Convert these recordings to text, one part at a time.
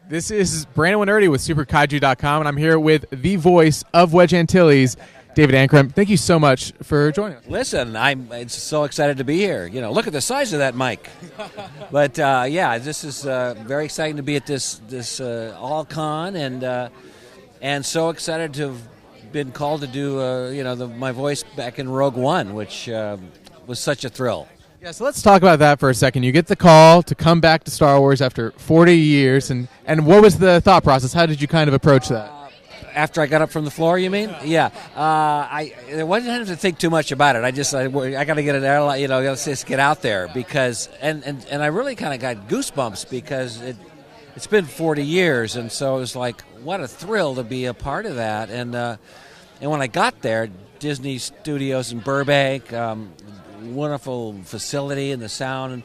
This is Brandon Winerdy with SuperKaiju.com, and I'm here with the voice of Wedge Antilles, David Ankrum. Thank you so much for joining us. Listen, I'm so excited to be here. You know, look at the size of that mic. But yeah, this is very exciting to be at this All-Con, and so excited to have been called to do my voice back in Rogue One, which was such a thrill. Yeah, so let's talk about that for a second. You get the call to come back to Star Wars after 40 years, and what was the thought process? How did you kind of approach that? After I got up from the floor, you mean? Yeah. I wasn't having to think too much about it. I got to get an airline, just get out there because, and I really kind of got goosebumps because it's been 40 years, and so it was like, what a thrill to be a part of that. And when I got there, Disney Studios in Burbank, wonderful facility and the sound,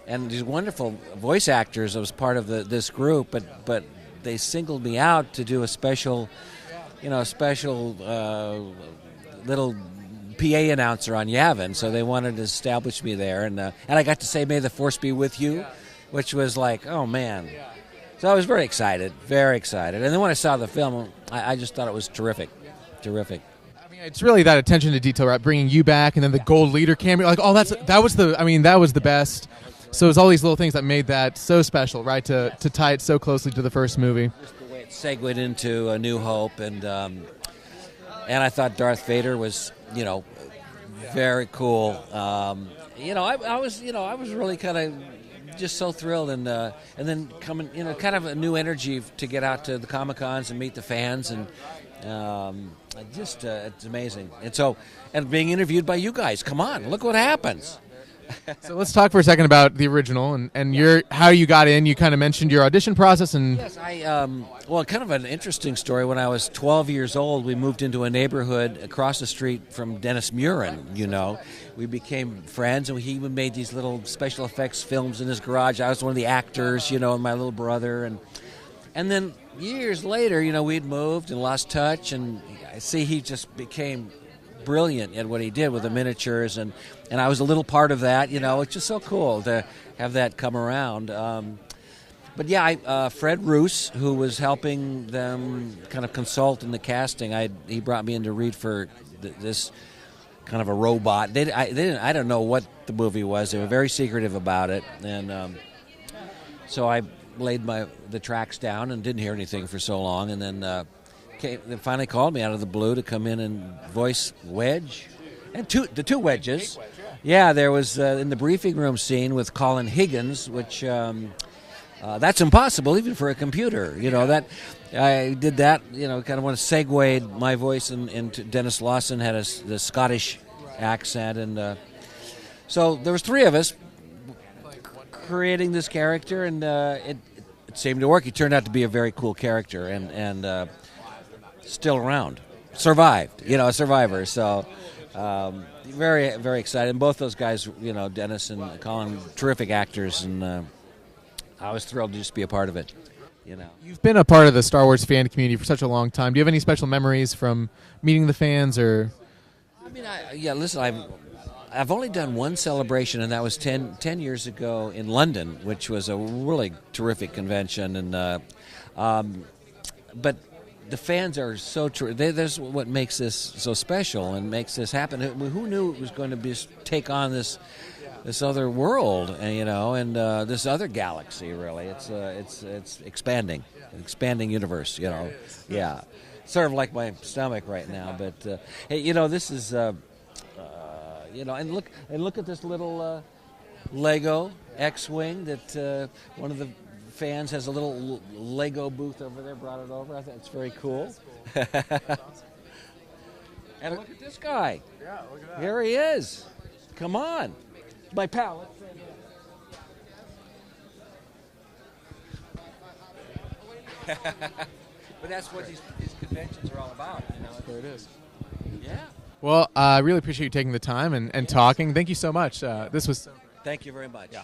and these wonderful voice actors. I was part of this group, but they singled me out to do a special little PA announcer on Yavin. So they wanted to establish me there, and I got to say "May the Force be with you," which was like, oh man. So I was very excited. And then when I saw the film, I just thought it was terrific. It's really that attention to detail, right? Bringing you back, and then the gold leader cameo, like that was the best. So it was all these little things that made that so special, right? To tie it so closely to the first movie. Just the way it segued into A New Hope, and I thought Darth Vader was, very cool. I was really kind of just so thrilled, and then coming, kind of a new energy to get out to the Comic-Cons and meet the fans, and it's amazing. And being interviewed by you guys. Come on, look what happens. So let's talk for a second about the original and how you got in. You kind of mentioned your audition process. And yes, kind of an interesting story. When I was 12 years old, we moved into a neighborhood across the street from Denis Murin. We became friends, and he made these little special effects films in his garage. I was one of the actors, and my little brother, and then years later, we'd moved and lost touch, and I see he just became brilliant at what he did with the miniatures, and I was a little part of that. It's just so cool to have that come around. But yeah, Fred Roos, who was helping them kind of consult in the casting, he brought me in to read for this kind of a robot. I don't know what the movie was. They were very secretive about it, and so I laid the tracks down and didn't hear anything for so long, and then they finally called me out of the blue to come in and voice Wedge, and the two Wedges. Yeah, there was in the briefing room scene with Colin Higgins, which that's impossible even for a computer. That I did that. Kind of want to segue my voice into Denis Lawson had the Scottish accent, and so there was three of us creating this character, and it seemed to work. He turned out to be a very cool character, and still around, survived. A survivor. So very, very excited. And both those guys, Denis and Colin, terrific actors, and I was thrilled to just be a part of it. You've been a part of the Star Wars fan community for such a long time. Do you have any special memories from meeting the fans, or? Listen, I've only done one celebration, and that was 10 years ago in London, which was a really terrific convention. And but the fans are so true. That's what makes this so special and makes this happen. Who knew it was going to take on this other world, and this other galaxy? Really, it's expanding, an expanding universe. Yeah, sort of like my stomach right now. But hey, this is. And look at this little Lego X-wing that one of the fans has a little Lego booth over there. Brought it over. I think it's very cool. And look at this guy. Yeah, look at that. Here he is. Come on, my pal. But that's what these conventions are all about. There it is. Yeah. Well, I really appreciate you taking the time and talking. Thank you so much. This was so great. Thank you very much. Yeah.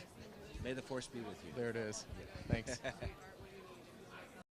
May the Force be with you. There it is. Thanks.